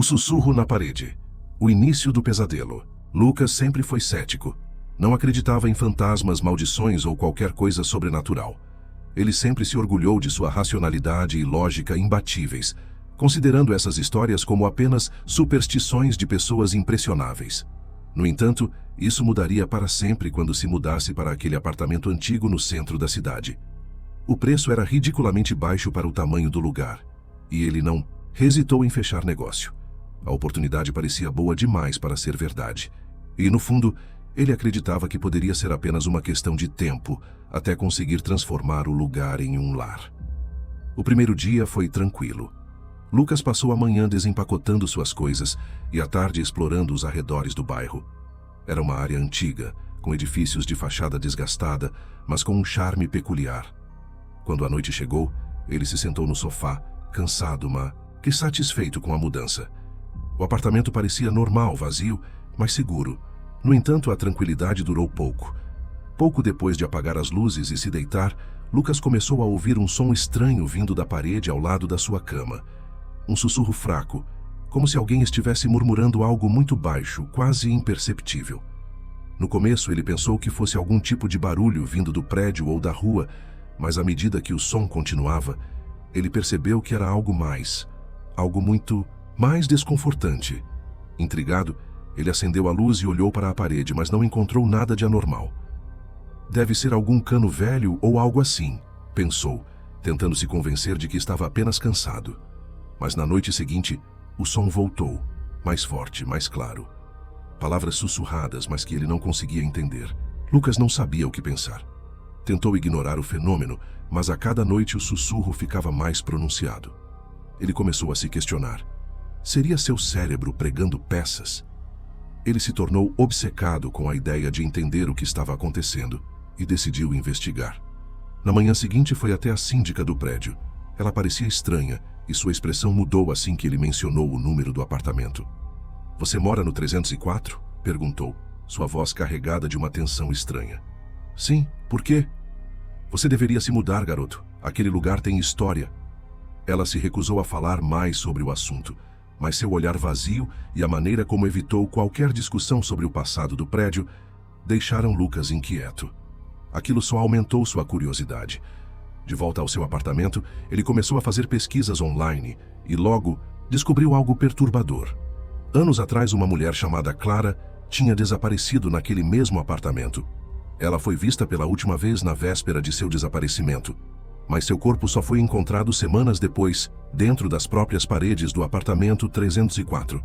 O sussurro na parede. O início do pesadelo. Lucas sempre foi cético. Não acreditava em fantasmas, maldições ou qualquer coisa sobrenatural. Ele sempre se orgulhou de sua racionalidade e lógica imbatíveis, considerando essas histórias como apenas superstições de pessoas impressionáveis. No entanto, isso mudaria para sempre quando se mudasse para aquele apartamento antigo no centro da cidade. O preço era ridiculamente baixo para o tamanho do lugar, e ele não hesitou em fechar negócio. A oportunidade parecia boa demais para ser verdade, e no fundo, ele acreditava que poderia ser apenas uma questão de tempo até conseguir transformar o lugar em um lar. O primeiro dia foi tranquilo. Lucas passou a manhã desempacotando suas coisas e a tarde explorando os arredores do bairro. Era uma área antiga, com edifícios de fachada desgastada, mas com um charme peculiar. Quando a noite chegou, ele se sentou no sofá, cansado, mas que satisfeito com a mudança. O apartamento parecia normal, vazio, mas seguro. No entanto, a tranquilidade durou pouco. Pouco depois de apagar as luzes e se deitar, Lucas começou a ouvir um som estranho vindo da parede ao lado da sua cama. Um sussurro fraco, como se alguém estivesse murmurando algo muito baixo, quase imperceptível. No começo, ele pensou que fosse algum tipo de barulho vindo do prédio ou da rua, mas à medida que o som continuava, ele percebeu que era algo mais, algo muito mais desconfortante. Intrigado, ele acendeu a luz e olhou para a parede, mas não encontrou nada de anormal. Deve ser algum cano velho ou algo assim, pensou, tentando se convencer de que estava apenas cansado. Mas na noite seguinte, o som voltou, mais forte, mais claro. Palavras sussurradas, mas que ele não conseguia entender. Lucas não sabia o que pensar. Tentou ignorar o fenômeno, mas a cada noite o sussurro ficava mais pronunciado. Ele começou a se questionar. Seria seu cérebro pregando peças? Ele se tornou obcecado com a ideia de entender o que estava acontecendo e decidiu investigar. Na manhã seguinte foi até a síndica do prédio. Ela parecia estranha e sua expressão mudou assim que ele mencionou o número do apartamento. "Você mora no 304?" perguntou, sua voz carregada de uma tensão estranha. "Sim, por quê?" "Você deveria se mudar, garoto. Aquele lugar tem história." Ela se recusou a falar mais sobre o assunto, mas seu olhar vazio e a maneira como evitou qualquer discussão sobre o passado do prédio deixaram Lucas inquieto. Aquilo só aumentou sua curiosidade. De volta ao seu apartamento, ele começou a fazer pesquisas online e logo descobriu algo perturbador. Anos atrás, uma mulher chamada Clara tinha desaparecido naquele mesmo apartamento. Ela foi vista pela última vez na véspera de seu desaparecimento, mas seu corpo só foi encontrado semanas depois, dentro das próprias paredes do apartamento 304.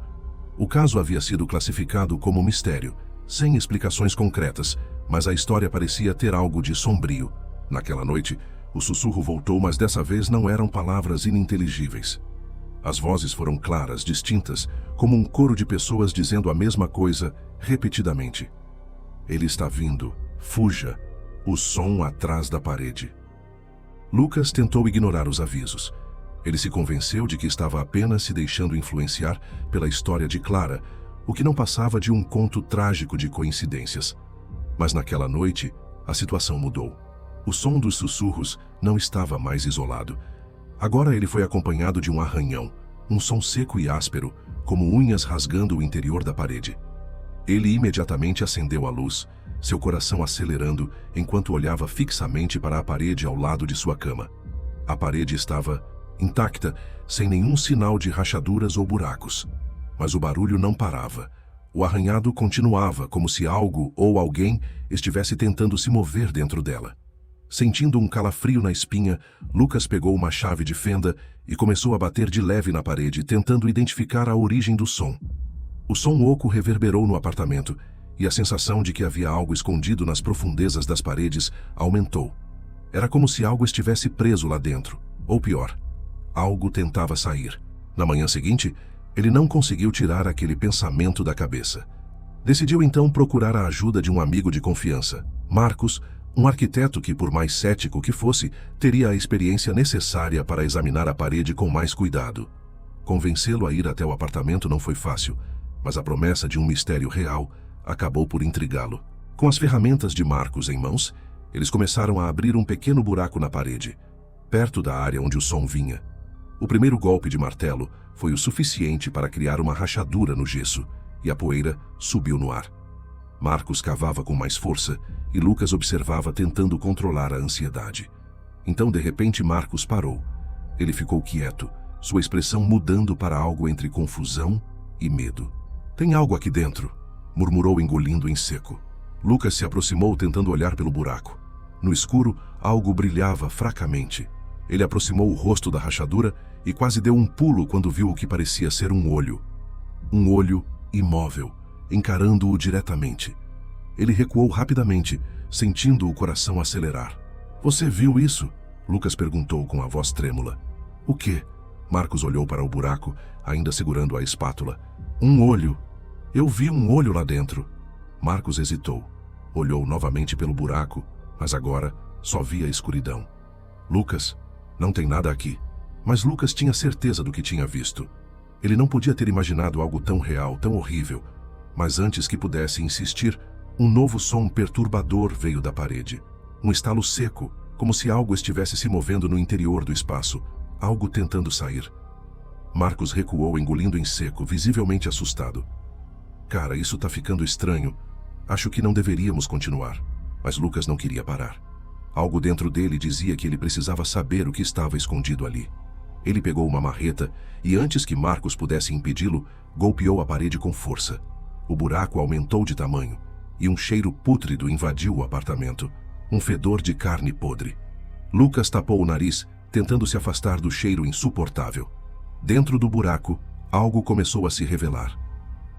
O caso havia sido classificado como mistério, sem explicações concretas, mas a história parecia ter algo de sombrio. Naquela noite, o sussurro voltou, mas dessa vez não eram palavras ininteligíveis. As vozes foram claras, distintas, como um coro de pessoas dizendo a mesma coisa repetidamente. "Ele está vindo. Fuja." O som atrás da parede. Lucas tentou ignorar os avisos. Ele se convenceu de que estava apenas se deixando influenciar pela história de Clara, o que não passava de um conto trágico de coincidências. Mas naquela noite, a situação mudou. O som dos sussurros não estava mais isolado. Agora ele foi acompanhado de um arranhão, um som seco e áspero, como unhas rasgando o interior da parede. Ele imediatamente acendeu a luz, seu coração acelerando enquanto olhava fixamente para a parede ao lado de sua cama. A parede estava intacta, sem nenhum sinal de rachaduras ou buracos. Mas o barulho não parava. O arranhado continuava, como se algo ou alguém estivesse tentando se mover dentro dela. Sentindo um calafrio na espinha, Lucas pegou uma chave de fenda e começou a bater de leve na parede, tentando identificar a origem do som. O som oco reverberou no apartamento, e a sensação de que havia algo escondido nas profundezas das paredes aumentou. Era como se algo estivesse preso lá dentro, ou pior, algo tentava sair. Na manhã seguinte, ele não conseguiu tirar aquele pensamento da cabeça. Decidiu então procurar a ajuda de um amigo de confiança, Marcos, um arquiteto que, por mais cético que fosse, teria a experiência necessária para examinar a parede com mais cuidado. Convencê-lo a ir até o apartamento não foi fácil, mas a promessa de um mistério real acabou por intrigá-lo. Com as ferramentas de Marcos em mãos, eles começaram a abrir um pequeno buraco na parede, perto da área onde o som vinha. O primeiro golpe de martelo foi o suficiente para criar uma rachadura no gesso, e a poeira subiu no ar. Marcos cavava com mais força e Lucas observava tentando controlar a ansiedade. Então, de repente, Marcos parou. Ele ficou quieto, sua expressão mudando para algo entre confusão e medo. "Tem algo aqui dentro", murmurou engolindo em seco. Lucas se aproximou tentando olhar pelo buraco. No escuro, algo brilhava fracamente. Ele aproximou o rosto da rachadura e quase deu um pulo quando viu o que parecia ser um olho. Um olho imóvel, encarando-o diretamente. Ele recuou rapidamente, sentindo o coração acelerar. "Você viu isso?", Lucas perguntou com a voz trêmula. "O quê?", Marcos olhou para o buraco, ainda segurando a espátula. "Um olho. Eu vi um olho lá dentro." Marcos hesitou. Olhou novamente pelo buraco, mas agora só via escuridão. "Lucas, não tem nada aqui." Mas Lucas tinha certeza do que tinha visto. Ele não podia ter imaginado algo tão real, tão horrível. Mas antes que pudesse insistir, um novo som perturbador veio da parede. Um estalo seco, como se algo estivesse se movendo no interior do espaço, algo tentando sair. Marcos recuou, engolindo em seco, visivelmente assustado. "Cara, isso tá ficando estranho. Acho que não deveríamos continuar." Mas Lucas não queria parar. Algo dentro dele dizia que ele precisava saber o que estava escondido ali. Ele pegou uma marreta e, antes que Marcos pudesse impedi-lo, golpeou a parede com força. O buraco aumentou de tamanho e um cheiro pútrido invadiu o apartamento, um fedor de carne podre. Lucas tapou o nariz, tentando se afastar do cheiro insuportável. Dentro do buraco, algo começou a se revelar.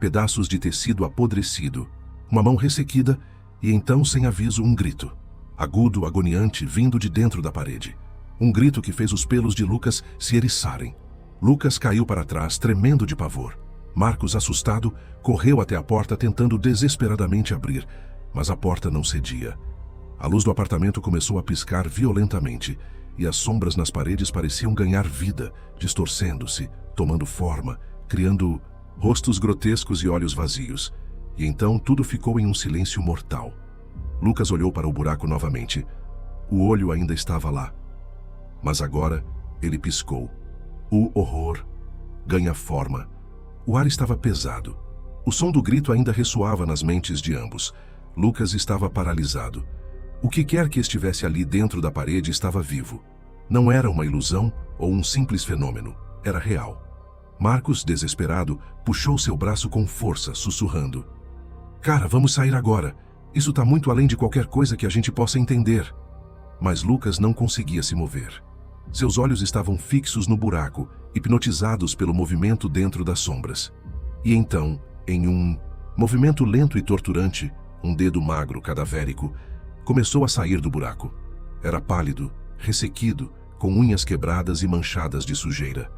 Pedaços de tecido apodrecido, uma mão ressequida e então, sem aviso, um grito. Agudo, agoniante, vindo de dentro da parede. Um grito que fez os pelos de Lucas se eriçarem. Lucas caiu para trás, tremendo de pavor. Marcos, assustado, correu até a porta tentando desesperadamente abrir, mas a porta não cedia. A luz do apartamento começou a piscar violentamente, e as sombras nas paredes pareciam ganhar vida, distorcendo-se, tomando forma, criando rostos grotescos e olhos vazios. E então tudo ficou em um silêncio mortal. Lucas olhou para o buraco novamente. O olho ainda estava lá. Mas agora ele piscou. O horror ganha forma. O ar estava pesado. O som do grito ainda ressoava nas mentes de ambos. Lucas estava paralisado. O que quer que estivesse ali dentro da parede estava vivo. Não era uma ilusão ou um simples fenômeno. Era real. Marcos, desesperado, puxou seu braço com força, sussurrando: "Cara, vamos sair agora. Isso está muito além de qualquer coisa que a gente possa entender." Mas Lucas não conseguia se mover. Seus olhos estavam fixos no buraco, hipnotizados pelo movimento dentro das sombras. E então, em um movimento lento e torturante, um dedo magro, cadavérico, começou a sair do buraco. Era pálido, ressequido, com unhas quebradas e manchadas de sujeira.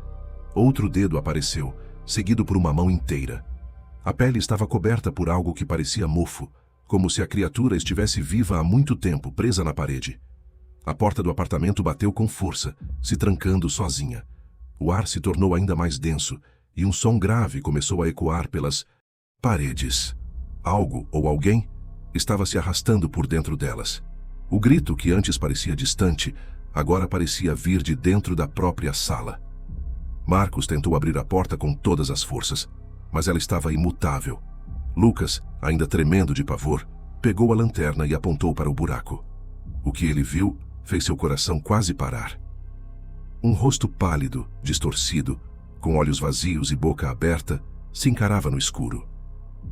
Outro dedo apareceu, seguido por uma mão inteira. A pele estava coberta por algo que parecia mofo, como se a criatura estivesse viva há muito tempo, presa na parede. A porta do apartamento bateu com força, se trancando sozinha. O ar se tornou ainda mais denso, e um som grave começou a ecoar pelas paredes. Algo, ou alguém, estava se arrastando por dentro delas. O grito, que antes parecia distante, agora parecia vir de dentro da própria sala. Marcos tentou abrir a porta com todas as forças, mas ela estava imutável. Lucas, ainda tremendo de pavor, pegou a lanterna e apontou para o buraco. O que ele viu fez seu coração quase parar. Um rosto pálido, distorcido, com olhos vazios e boca aberta, se encarava no escuro.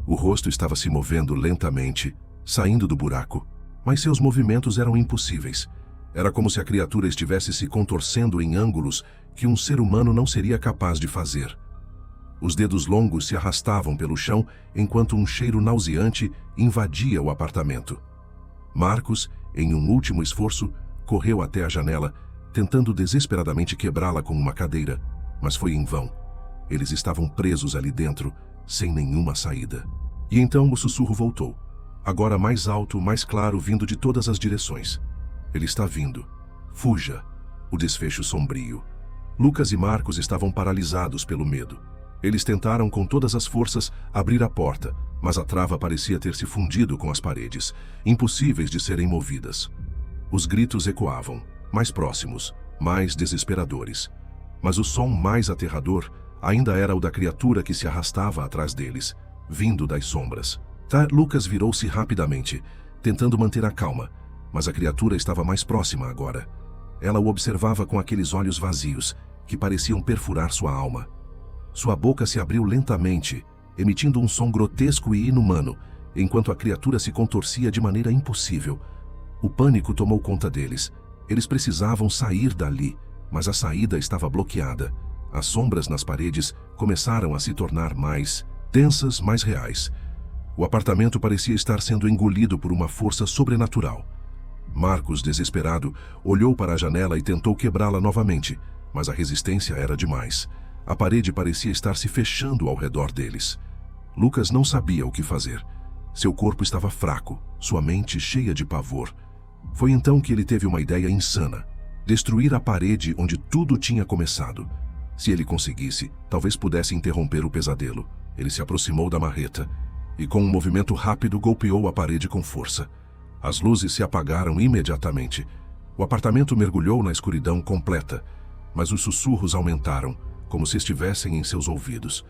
O rosto estava se movendo lentamente, saindo do buraco, mas seus movimentos eram impossíveis. Era como se a criatura estivesse se contorcendo em ângulos que um ser humano não seria capaz de fazer. Os dedos longos se arrastavam pelo chão enquanto um cheiro nauseante invadia o apartamento. Marcos, em um último esforço, correu até a janela, tentando desesperadamente quebrá-la com uma cadeira, mas foi em vão. Eles estavam presos ali dentro, sem nenhuma saída. E então o sussurro voltou, agora mais alto, mais claro, vindo de todas as direções. "Ele está vindo. Fuja." O desfecho sombrio. Lucas e Marcos estavam paralisados pelo medo. Eles tentaram com todas as forças abrir a porta, mas a trava parecia ter se fundido com as paredes, impossíveis de serem movidas. Os gritos ecoavam, mais próximos, mais desesperadores. Mas o som mais aterrador ainda era o da criatura que se arrastava atrás deles, vindo das sombras. Lucas virou-se rapidamente, tentando manter a calma, mas a criatura estava mais próxima agora. Ela o observava com aqueles olhos vazios, que pareciam perfurar sua alma. Sua boca se abriu lentamente, emitindo um som grotesco e inumano, enquanto a criatura se contorcia de maneira impossível. O pânico tomou conta deles. Eles precisavam sair dali, mas a saída estava bloqueada. As sombras nas paredes começaram a se tornar mais densas, mais reais. O apartamento parecia estar sendo engolido por uma força sobrenatural. Marcos, desesperado, olhou para a janela e tentou quebrá-la novamente, mas a resistência era demais. A parede parecia estar se fechando ao redor deles. Lucas não sabia o que fazer. Seu corpo estava fraco, sua mente cheia de pavor. Foi então que ele teve uma ideia insana: destruir a parede onde tudo tinha começado. Se ele conseguisse, talvez pudesse interromper o pesadelo. Ele se aproximou da marreta e, com um movimento rápido, golpeou a parede com força. As luzes se apagaram imediatamente. O apartamento mergulhou na escuridão completa, mas os sussurros aumentaram, como se estivessem em seus ouvidos.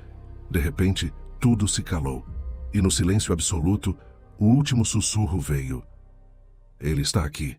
De repente, tudo se calou, e no silêncio absoluto, o último sussurro veio: "Ele está aqui."